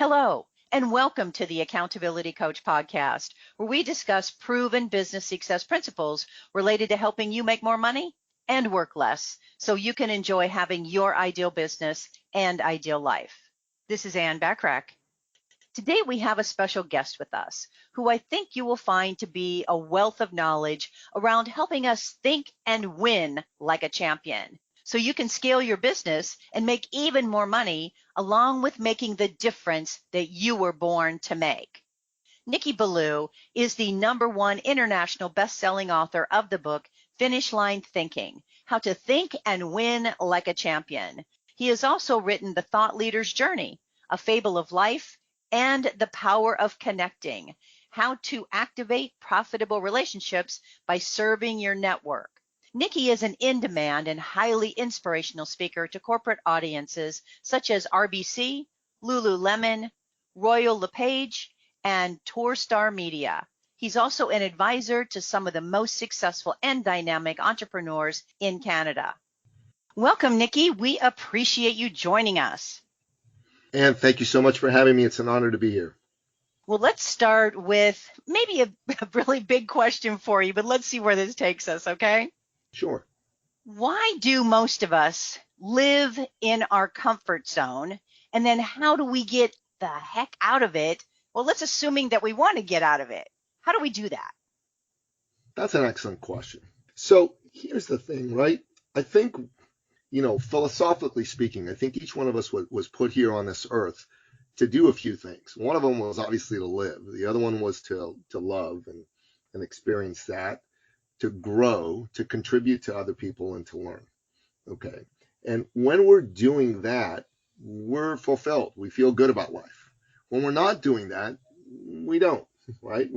Hello, and welcome to the Accountability Coach podcast, where we discuss proven business success principles related to helping you make more money and work less so you can enjoy having your ideal business and ideal life. This is Bachrach. Today, we have a special guest with us who I think you will find to be a wealth of knowledge around helping us think and win like a champion, so you can scale your business and make even more money, along with making the difference that you were born to make. Nicky Billou is the #1 international best-selling author of the book, Finish Line Thinking: How to Think and Win Like a Champion. He has also written The Thought Leader's Journey, A Fable of Life, and The Power of Connecting: How to Activate Profitable Relationships by Serving Your Network. Nicky is an in-demand and highly inspirational speaker to corporate audiences such as RBC, LuluLemon, Royal LePage, and TorStar Media. He's also an advisor to some of the most successful and dynamic entrepreneurs in Canada. Welcome, Nicky. We appreciate you joining us. And thank you so much for having me. It's an honor to be here. Well, let's start with maybe a really big question for you, but let's see where this takes us, okay? Sure. Why do most of us live in our comfort zone? And then how do we get the heck out of it? Well, let's assuming that we want to get out of it. How do we do that? That's an excellent question. So here's the thing, right? I think, philosophically speaking, I think each one of us was put here on this earth to do a few things. One of them was obviously to live. The other one was to love and experience that, to grow, to contribute to other people, and to learn. Okay. And when we're doing that, we're fulfilled. We feel good about life. When we're not doing that, we don't, right?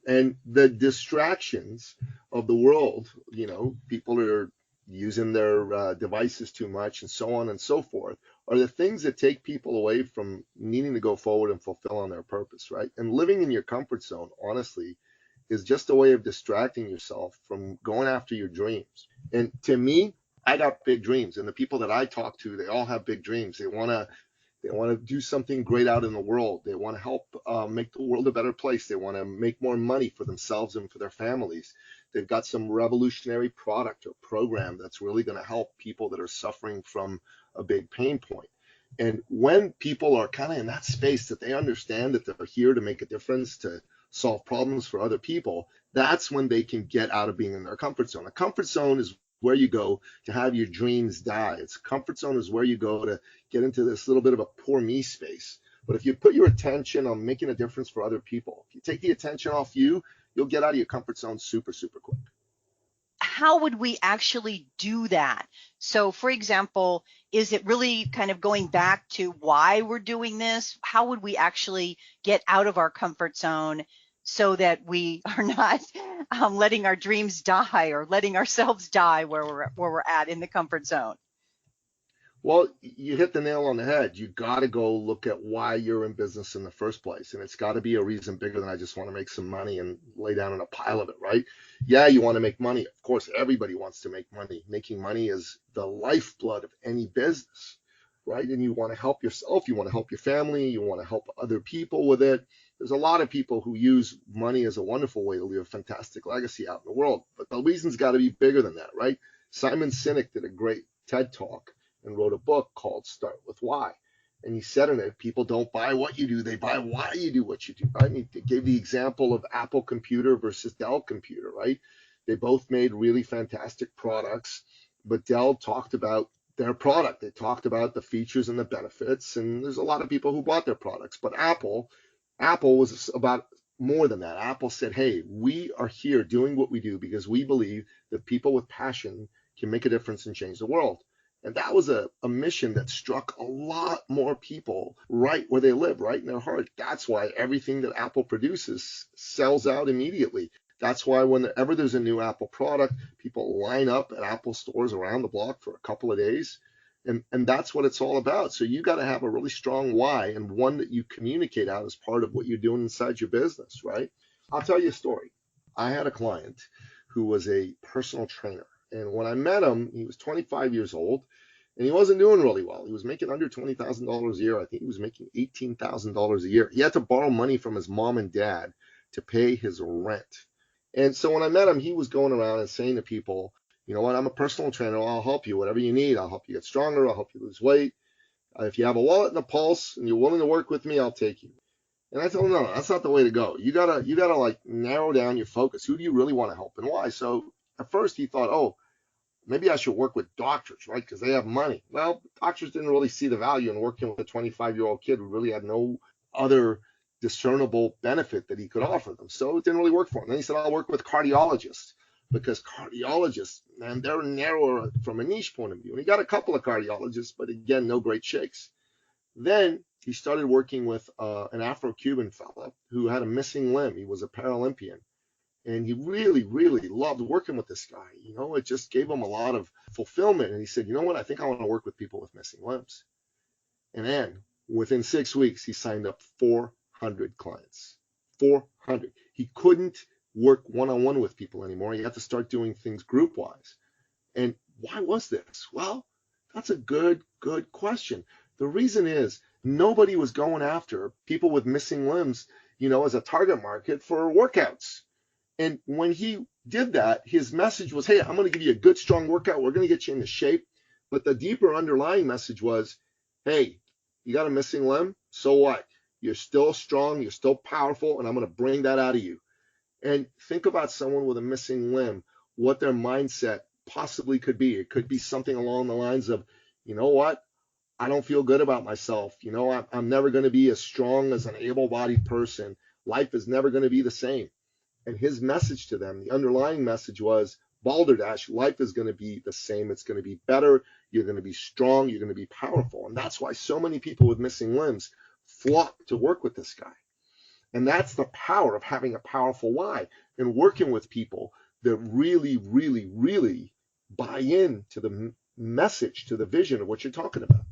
And the distractions of the world, people are using their devices too much and so on and so forth, are the things that take people away from needing to go forward and fulfill on their purpose, right? And living in your comfort zone, honestly, is just a way of distracting yourself from going after your dreams. And to me, I got big dreams, and the people that I talk to, they all have big dreams. They want to do something great out in the world. They want to help make the world a better place. They want to make more money for themselves and for their families. They've got some revolutionary product or program that's really going to help people that are suffering from a big pain point. And when people are kind of in that space that they understand that they're here to make a difference, to solve problems for other people, that's when they can get out of being in their comfort zone. A comfort zone is where you go to have your dreams die. It's comfort zone is where you go to get into this little bit of a poor me space. But if you put your attention on making a difference for other people, if you take the attention off you, you'll get out of your comfort zone super, super quick. How would we actually do that? So, for example, is it really kind of going back to why we're doing this? How would we actually get out of our comfort zone so that we are not letting our dreams die or letting ourselves die where we're at in the comfort zone? Well, you hit the nail on the head. You got to go look at why you're in business in the first place. And it's got to be a reason bigger than I just want to make some money and lay down in a pile of it, right? Yeah, you want to make money. Of course, everybody wants to make money. Making money is the lifeblood of any business, right? And you want to help yourself. You want to help your family. You want to help other people with it. There's a lot of people who use money as a wonderful way to leave a fantastic legacy out in the world. But the reason's got to be bigger than that, right? Simon Sinek did a great TED Talk and wrote a book called Start With Why. And he said in it, people don't buy what you do, they buy why you do what you do, right? And he gave the example of Apple computer versus Dell computer, right? They both made really fantastic products, but Dell talked about their product. They talked about the features and the benefits, and there's a lot of people who bought their products. But Apple was about more than that. Apple said, hey, we are here doing what we do because we believe that people with passion can make a difference and change the world. And that was a mission that struck a lot more people right where they live, right in their heart. That's why everything that Apple produces sells out immediately. That's why whenever there's a new Apple product, people line up at Apple stores around the block for a couple of days. And that's what it's all about. So you got to have a really strong why, and one that you communicate out as part of what you're doing inside your business, right? I'll tell you a story. I had a client who was a personal trainer. And when I met him, he was 25 years old, And he wasn't doing really well. He was making under $20,000 a year. I think he was making $18,000 a year. He had to borrow money from his mom and dad to pay his rent. And so when I met him, he was going around and saying to people, you know what, I'm a personal trainer. I'll help you, whatever you need. I'll help you get stronger. I'll help you lose weight. If you have a wallet and a pulse and you're willing to work with me, I'll take you. And I told him, no, that's not the way to go. You gotta like narrow down your focus. Who do you really want to help and why? So at first he thought, oh, maybe I should work with doctors, right? Because they have money. Well, doctors didn't really see the value in working with a 25-year-old kid who really had no other discernible benefit that he could offer them. So it didn't really work for him. Then he said, I'll work with cardiologists, because cardiologists, man, they're narrower from a niche point of view. And he got a couple of cardiologists, but again, no great shakes. Then he started working with an Afro-Cuban fella who had a missing limb. He was a Paralympian. And he really, really loved working with this guy. You know, it just gave him a lot of fulfillment. And he said, you know what? I think I want to work with people with missing limbs. And then within 6 weeks, he signed up 400 clients. 400. He couldn't work one-on-one with people anymore. He had to start doing things group-wise. And why was this? Well, that's a good question. The reason is nobody was going after people with missing limbs, you know, as a target market for workouts. And when he did that, his message was, hey, I'm going to give you a good, strong workout. We're going to get you into shape. But the deeper underlying message was, hey, you got a missing limb? So what? You're still strong. You're still powerful. And I'm going to bring that out of you. And think about someone with a missing limb, what their mindset possibly could be. It could be something along the lines of, you know what? I don't feel good about myself. You know, I'm never going to be as strong as an able-bodied person. Life is never going to be the same. And his message to them, the underlying message was, Balderdash, life is going to be the same. It's going to be better. You're going to be strong. You're going to be powerful. And that's why so many people with missing limbs flock to work with this guy. And that's the power of having a powerful why and working with people that really, really, really buy into the message, to the vision of what you're talking about.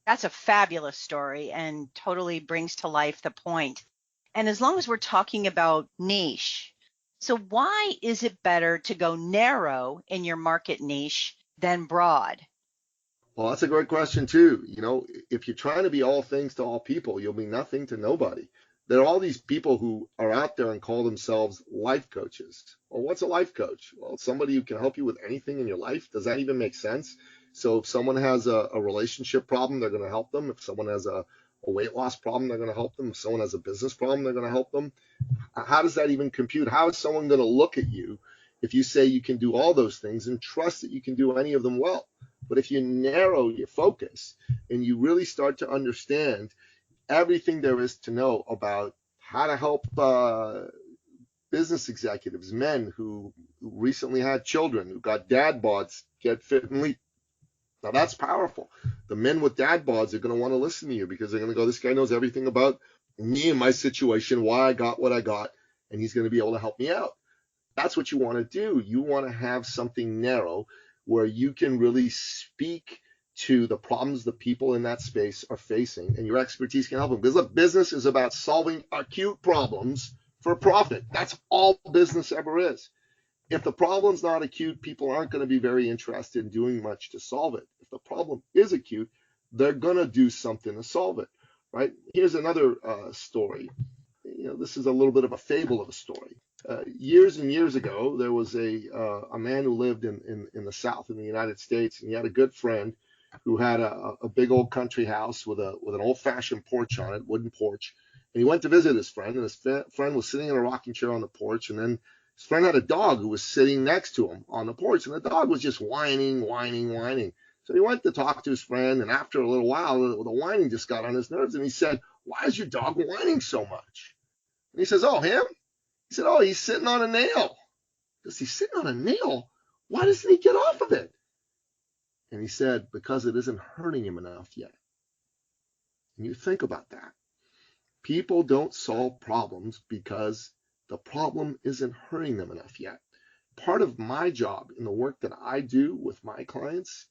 That's a fabulous story and totally brings to life the point. And as long as we're talking about niche, so why is it better to go narrow in your market niche than broad? Well, that's a great question too. You know, if you're trying to be all things to all people, you'll be nothing to nobody. There are all these people who are out there and call themselves life coaches. Well, what's a life coach? Well, it's somebody who can help you with anything in your life. Does that even make sense? So if someone has a relationship problem, they're going to help them. If someone has a weight loss problem, they're going to help them. If someone has a business problem, they're going to help them. How does that even compute? How is someone going to look at you if you say you can do all those things and trust that you can do any of them well? But if you narrow your focus and you really start to understand everything there is to know about how to help business executives, men who recently had children, who got dad bods, get fit and leap. Now that's powerful. The men with dad bods are going to want to listen to you because they're going to go, this guy knows everything about me and my situation, why I got what I got, and he's going to be able to help me out. That's what you want to do. You want to have something narrow where you can really speak to the problems the people in that space are facing, and your expertise can help them. Because look, business is about solving acute problems for profit. That's all business ever is. If the problem's not acute, people aren't going to be very interested in doing much to solve it. If the problem is acute, they're going to do something to solve it, right? Here's another story. You know, this is a little bit of a fable of a story. Years and years ago, there was a man who lived in the South in the United States, and he had a good friend who had a big old country house with an old-fashioned porch on it, wooden porch. And he went to visit his friend, and his friend was sitting in a rocking chair on the porch, and then his friend had a dog who was sitting next to him on the porch, and the dog was just whining. So he went to talk to his friend, and after a little while, the whining just got on his nerves, and he said, "Why is your dog whining so much?" And he says, "Oh, him?" He said, "Oh, he's sitting on a nail." Does he sit on a nail? Why doesn't he get off of it? And he said, because it isn't hurting him enough yet. And you think about that. People don't solve problems because the problem isn't hurting them enough yet. Part of my job in the work that I do with my clients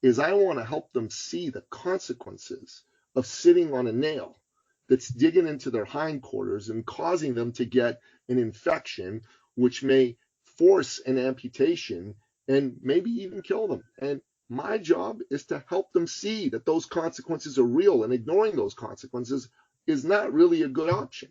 is I want to help them see the consequences of sitting on a nail that's digging into their hindquarters and causing them to get an infection, which may force an amputation and maybe even kill them. And My job is to help them see that those consequences are real, and ignoring those consequences is not really a good option.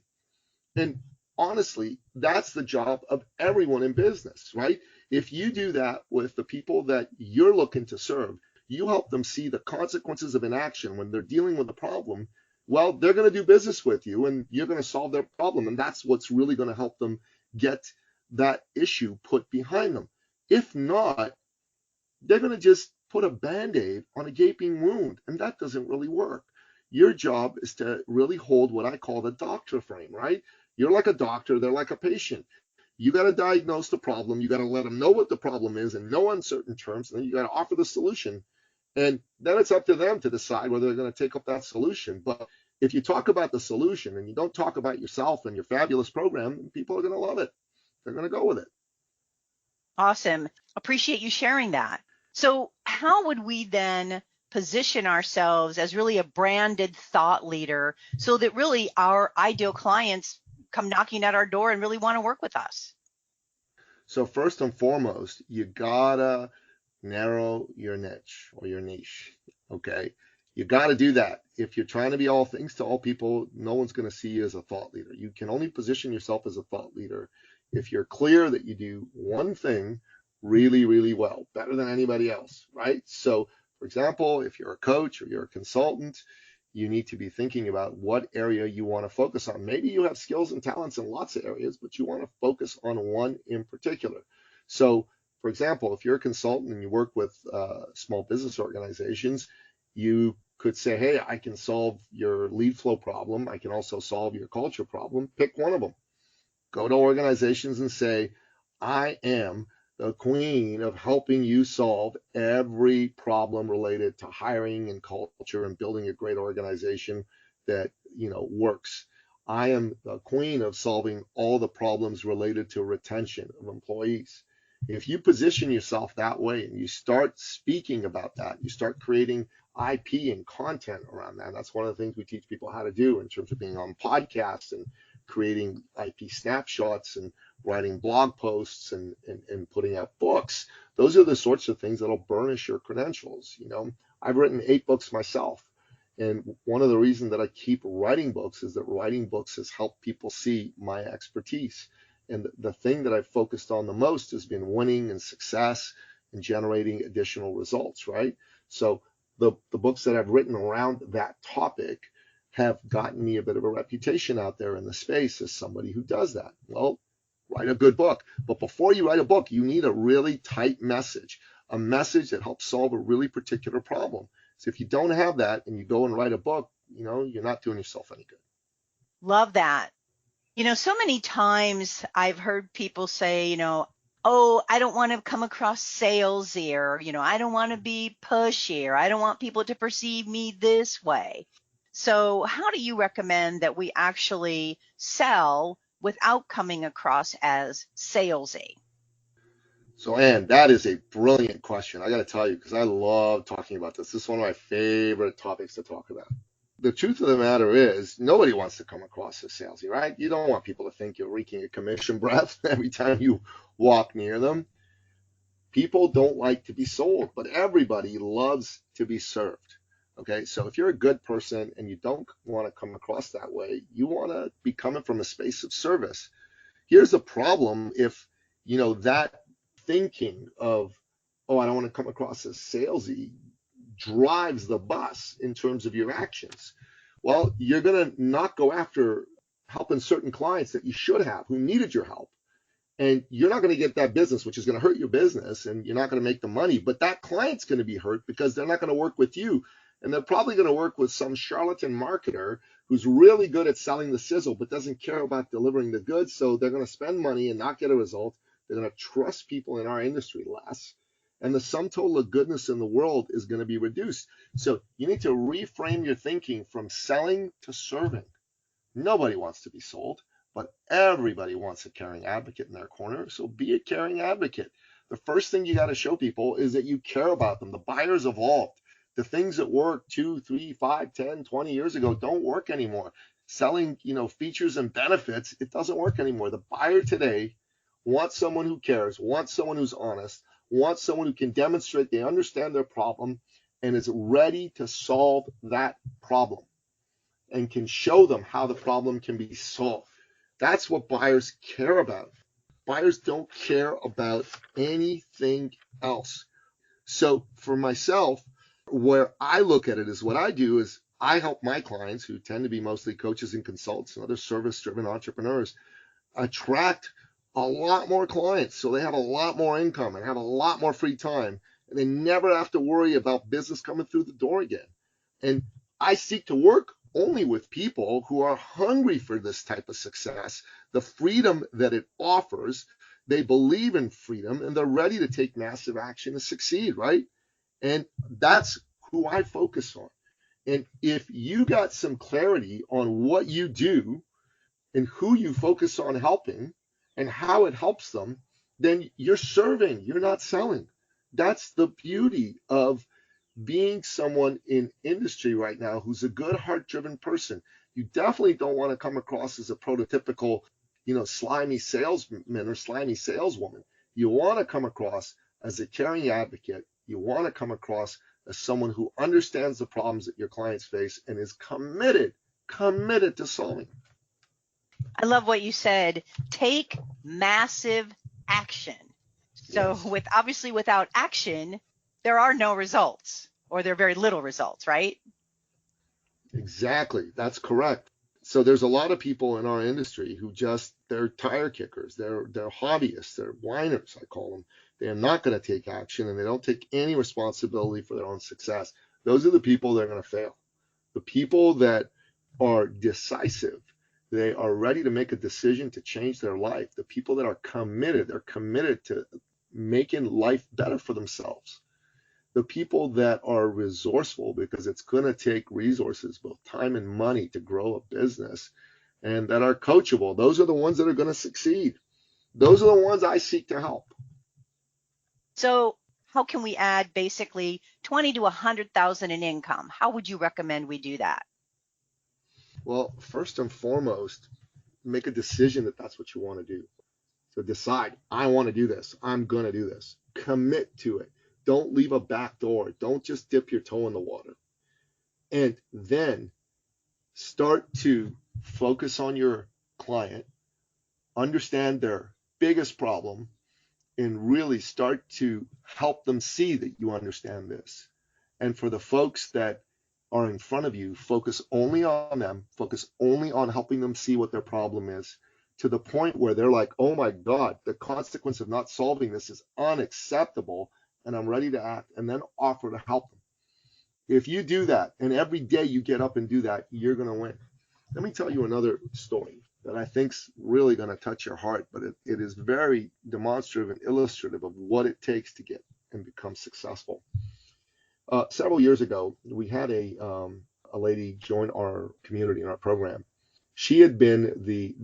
And honestly, that's the job of everyone in business, right? If you do that with the people that you're looking to serve, you help them see the consequences of inaction when they're dealing with a problem. Well, they're going to do business with you and you're going to solve their problem. And that's what's really going to help them get that issue put behind them. If not, they're going to just put a band-aid on a gaping wound, and that doesn't really work. Your job is to really hold what I call the doctor frame, right? You're like a doctor, they're like a patient. You got to diagnose the problem, you got to let them know what the problem is in no uncertain terms, and then you got to offer the solution. And then it's up to them to decide whether they're going to take up that solution. But if you talk about the solution and you don't talk about yourself and your fabulous program, people are going to love it. They're going to go with it. Awesome. Appreciate you sharing that. So how would we then position ourselves as really a branded thought leader so that really our ideal clients come knocking at our door and really want to work with us? So first and foremost, you gotta narrow your niche or your niche. Okay. You got to do that. If you're trying to be all things to all people, no one's going to see you as a thought leader. You can only position yourself as a thought leader if you're clear that you do one thing really, really well, better than anybody else, right? So, for example, if you're a coach or you're a consultant, you need to be thinking about what area you want to focus on. Maybe you have skills and talents in lots of areas, but you want to focus on one in particular. So, for example, if you're a consultant and you work with small business organizations, you could say, hey, I can solve your lead flow problem. I can also solve your culture problem. Pick one of them. Go to organizations and say, I am the queen of helping you solve every problem related to hiring and culture and building a great organization that, works. I am the queen of solving all the problems related to retention of employees. If you position yourself that way and you start speaking about that, you start creating IP and content around that. That's one of the things we teach people how to do in terms of being on podcasts and creating IP snapshots and writing blog posts and putting out books. Those are the sorts of things that'll burnish your credentials. I've written 8 books myself. And one of the reasons that I keep writing books is that writing books has helped people see my expertise. And the thing that I've focused on the most has been winning and success and generating additional results, right? So the books that I've written around that topic have gotten me a bit of a reputation out there in the space as somebody who does that. Well, write a good book. But before you write a book, you need a really tight message, a message that helps solve a really particular problem. So if you don't have that and you go and write a book, you're not doing yourself any good. Love that. So many times I've heard people say, oh, I don't want to come across salesy, or, I don't want to be pushy, or I don't want people to perceive me this way. So how do you recommend that we actually sell without coming across as salesy? So, Ann, that is a brilliant question. I got to tell you, because I love talking about this. This is one of my favorite topics to talk about. The truth of the matter is, nobody wants to come across as salesy, right? You don't want people to think you're reeking a commission breath every time you walk near them. People don't like to be sold, but everybody loves to be served. Okay, so if you're a good person and you don't want to come across that way, you want to be coming from a space of service. Here's the problem: if that thinking of, oh, I don't want to come across as salesy, drives the bus in terms of your actions, well, you're going to not go after helping certain clients that you should have, who needed your help. And you're not going to get that business, which is going to hurt your business, and you're not going to make the money. But that client's going to be hurt because they're not going to work with you. And they're probably going to work with some charlatan marketer who's really good at selling the sizzle, but doesn't care about delivering the goods. So they're going to spend money and not get a result. They're going to trust people in our industry less. And the sum total of goodness in the world is going to be reduced. So you need to reframe your thinking from selling to serving. Nobody wants to be sold, but everybody wants a caring advocate in their corner. So be a caring advocate. The first thing you got to show people is that you care about them. The buyer's evolved. The things that worked 2, 3, 5, 10, 20 years ago don't work anymore. Selling, features and benefits, it doesn't work anymore. The buyer today wants someone who cares, wants someone who's honest, want someone who can demonstrate they understand their problem and is ready to solve that problem and can show them how the problem can be solved. That's what buyers care about. Buyers don't care about anything else. So for myself, where I look at it is what I do is I help my clients, who tend to be mostly coaches and consultants and other service-driven entrepreneurs, attract a lot more clients so they have a lot more income and have a lot more free time, and they never have to worry about business coming through the door again. And I seek to work only with people who are hungry for this type of success, the freedom that it offers. They believe in freedom and they're ready to take massive action to succeed, right? And that's who I focus on. And if you got some clarity on what you do and who you focus on helping and how it helps them, then you're serving, you're not selling. That's the beauty of being someone in industry right now who's a good heart-driven person. You definitely don't want to come across as a prototypical, slimy salesman or slimy saleswoman. You want to come across as a caring advocate. You want to come across as someone who understands the problems that your clients face and is committed to solving. I love what you said. Take massive action. So Yes. obviously without action, there are no results, or there are very little results, right? Exactly. That's correct. So there's a lot of people in our industry who they're tire kickers. They're hobbyists. They're whiners, I call them. They're not going to take action and they don't take any responsibility for their own success. Those are the people that are going to fail. The people that are decisive, they are ready to make a decision to change their life. The people that are committed, they're committed to making life better for themselves. The people that are resourceful, because it's going to take resources, both time and money, to grow a business, and that are coachable. Those are the ones that are going to succeed. Those are the ones I seek to help. So how can we add basically 20 to 100,000 in income? How would you recommend we do that? Well, first and foremost, make a decision that that's what you want to do. So decide, I want to do this. I'm going to do this. Commit to it. Don't leave a back door. Don't just dip your toe in the water. And then start to focus on your client, understand their biggest problem, and really start to help them see that you understand this. And for the folks that are in front of you, focus only on them, focus only on helping them see what their problem is, to the point where they're like, oh my God, the consequence of not solving this is unacceptable, and I'm ready to act, and then offer to help them. If you do that, and every day you get up and do that, you're going to win. Let me tell you another story that I think's really going to touch your heart, but it is very demonstrative and illustrative of what it takes to get and become successful. Several years ago, we had a lady join our community in our program. She had been the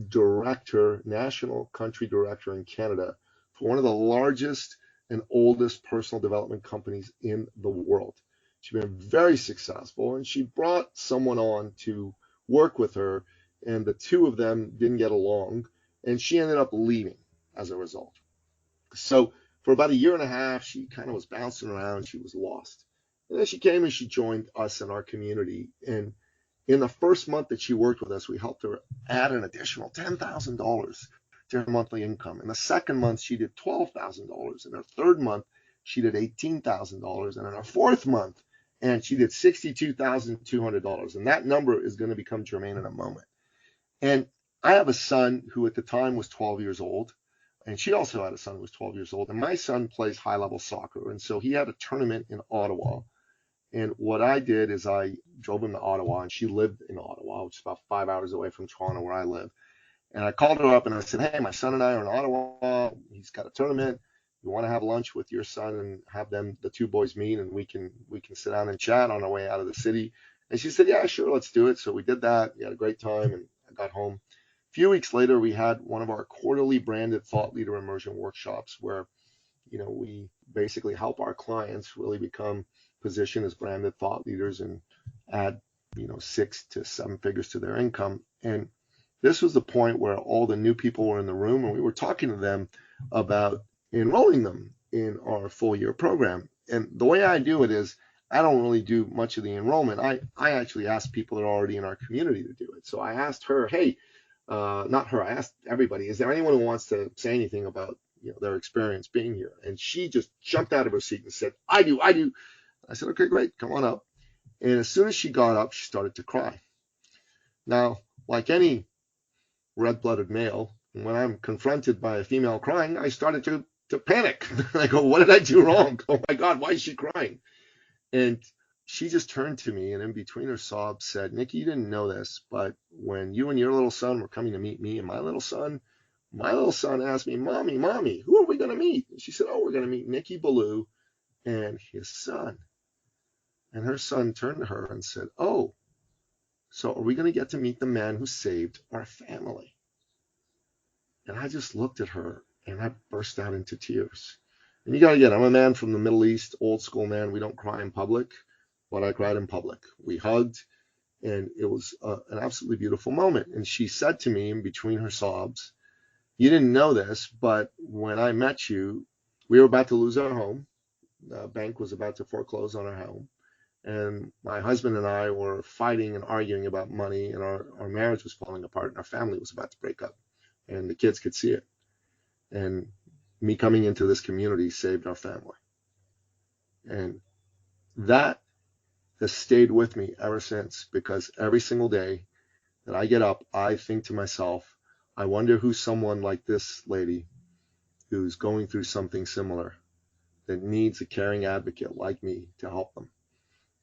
national country director in Canada for one of the largest and oldest personal development companies in the world. She'd been very successful, and she brought someone on to work with her, and the two of them didn't get along, and she ended up leaving as a result. So for about a year and a half, she kind of was bouncing around. She was lost. And then she came and she joined us in our community. And in the first month that she worked with us, we helped her add an additional $10,000 to her monthly income. In the second month, she did $12,000. In her third month, she did $18,000. And in her fourth month, and she did $62,200. And that number is going to become germane in a moment. And I have a son who at the time was 12 years old. And she also had a son who was 12 years old. And my son plays high-level soccer. And so he had a tournament in Ottawa. And what I did is I drove him to Ottawa, and she lived in Ottawa, which is about 5 hours away from Toronto, where I live. And I called her up and I said, hey, my son and I are in Ottawa. He's got a tournament. You want to have lunch with your son and have the two boys meet, and we can sit down and chat on our way out of the city. And she said, yeah, sure, let's do it. So we did that. We had a great time, and I got home. A few weeks later, we had one of our quarterly branded thought leader immersion workshops where, we basically help our clients really become positioned as branded thought leaders and add, 6 to 7 figures to their income. And this was the point where all the new people were in the room, and we were talking to them about enrolling them in our full year program. And the way I do it is I don't really do much of the enrollment. I actually ask people that are already in our community to do it. So I asked her, hey, not her, I asked everybody, is there anyone who wants to say anything about their experience being here? And she just jumped out of her seat and said, I do. I said, okay, great, come on up. And as soon as she got up, she started to cry. Now, like any red-blooded male, when I'm confronted by a female crying, I started to panic. I go, what did I do wrong? Oh my God, why is she crying? And she just turned to me and in between her sobs said, Nicky, you didn't know this, but when you and your little son were coming to meet me and my little son asked me, Mommy, who are we going to meet? And she said, oh, we're going to meet Nicky Billou and his son. And her son turned to her and said, oh, so are we going to get to meet the man who saved our family? And I just looked at her and I burst out into tears. And you got to get, I'm a man from the Middle East, old school man. We don't cry in public, but I cried in public. We hugged, and it was an absolutely beautiful moment. And she said to me in between her sobs, you didn't know this, but when I met you, we were about to lose our home. The bank was about to foreclose on our home. And my husband and I were fighting and arguing about money, and our marriage was falling apart, and our family was about to break up. And the kids could see it. And me coming into this community saved our family. And that has stayed with me ever since, because every single day that I get up, I think to myself, I wonder who's someone like this lady who's going through something similar that needs a caring advocate like me to help them.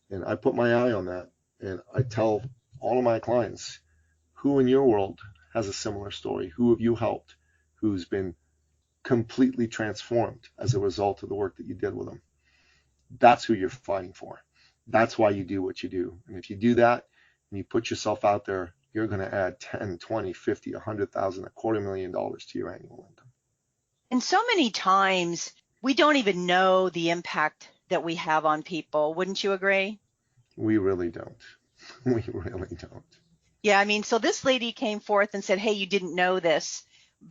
And I put my eye on that, and I tell all of my clients, who in your world has a similar story? Who have you helped who's been completely transformed as a result of the work that you did with them? That's who you're fighting for. That's why you do what you do. And if you do that and you put yourself out there, you're going to add 10, 20, 50, 100,000, $250,000 to your annual income. And so many times we don't even know the impact that we have on people. Wouldn't you agree? We really don't. We really don't. Yeah, I mean, so this lady came forth and said, hey, you didn't know this,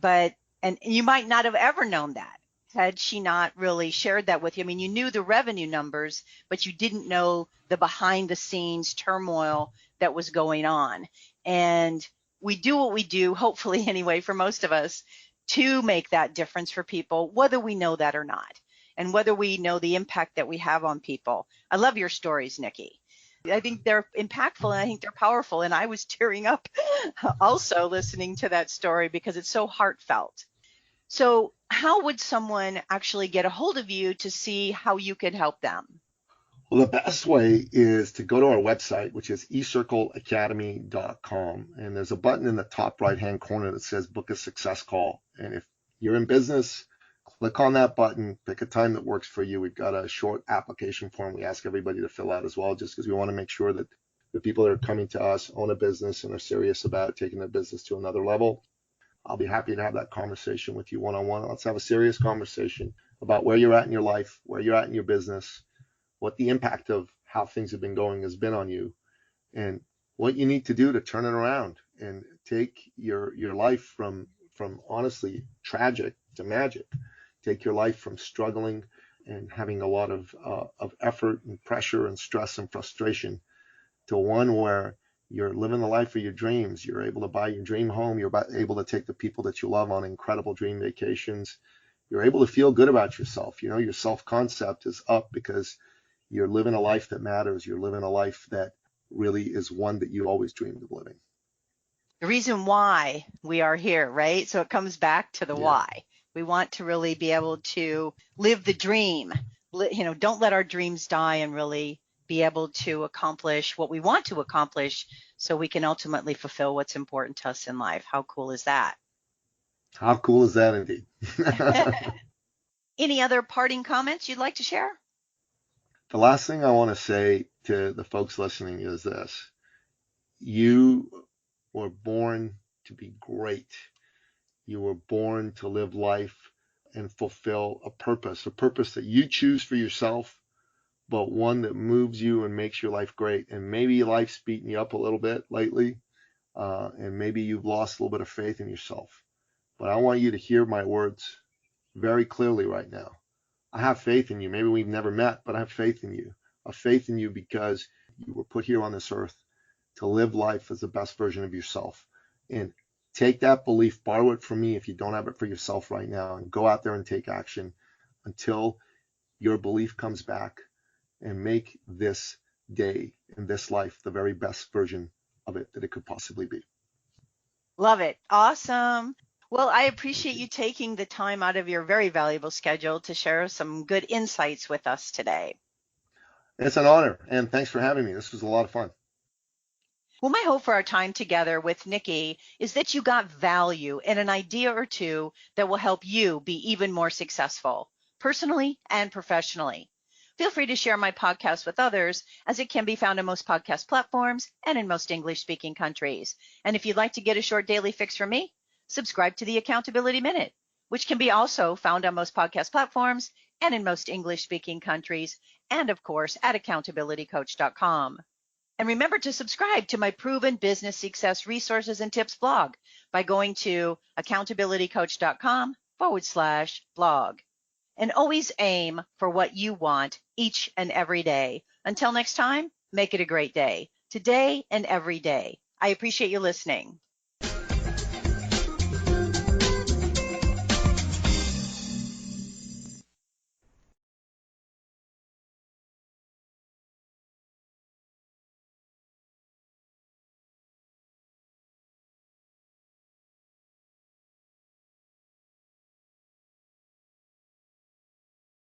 and you might not have ever known that had she not really shared that with you. I mean, you knew the revenue numbers, but you didn't know the behind the scenes turmoil that was going on. And we do what we do, hopefully anyway, for most of us, to make that difference for people, whether we know that or not, and whether we know the impact that we have on people. I love your stories, Nicky. I think they're impactful and I think they're powerful. And I was tearing up also listening to that story because it's so heartfelt. So how would someone actually get a hold of you to see how you could help them? Well, the best way is to go to our website, which is ecircleacademy.com. And there's a button in the top right-hand corner that says book a success call. And if you're in business, click on that button, pick a time that works for you. We've got a short application form we ask everybody to fill out as well, just because we want to make sure that the people that are coming to us own a business and are serious about taking their business to another level. I'll be happy to have that conversation with you one-on-one. Let's have a serious conversation about where you're at in your life, where you're at in your business, what the impact of how things have been going has been on you, and what you need to do to turn it around and take your life from honestly tragic to magic. Take your life from struggling and having a lot of effort and pressure and stress and frustration to one where you're living the life of your dreams. You're able to buy your dream home. You're able to take the people that you love on incredible dream vacations. You're able to feel good about yourself. You know, your self-concept is up because you're living a life that matters. You're living a life that really is one that you always dreamed of living. The reason why we are here, right? So it comes back to the why. We want to really be able to live the dream. Don't let our dreams die and really be able to accomplish what we want to accomplish so we can ultimately fulfill what's important to us in life. How cool is that? How cool is that indeed? Any other parting comments you'd like to share? The last thing I want to say to the folks listening is this. You were born to be great. You were born to live life and fulfill a purpose that you choose for yourself, but one that moves you and makes your life great. And maybe life's beating you up a little bit lately, and maybe you've lost a little bit of faith in yourself. But I want you to hear my words very clearly right now. I have faith in you. Maybe we've never met, but I have faith in you. I have faith in you because you were put here on this earth to live life as the best version of yourself. And take that belief, borrow it from me if you don't have it for yourself right now, and go out there and take action until your belief comes back, and make this day and this life the very best version of it that it could possibly be. Love it. Awesome. Well, I Thank appreciate you. you taking the time out of your very valuable schedule to share some good insights with us today. It's an honor, and thanks for having me. This was a lot of fun. Well, my hope for our time together with Nicky is that you got value and an idea or two that will help you be even more successful, personally and professionally. Feel free to share my podcast with others, as it can be found on most podcast platforms and in most English-speaking countries. And if you'd like to get a short daily fix from me, subscribe to the Accountability Minute, which can be also found on most podcast platforms and in most English-speaking countries, and of course at accountabilitycoach.com. And remember to subscribe to my Proven Business Success Resources and Tips blog by going to accountabilitycoach.com/blog. And always aim for what you want each and every day. Until next time, make it a great day, today and every day. I appreciate you listening.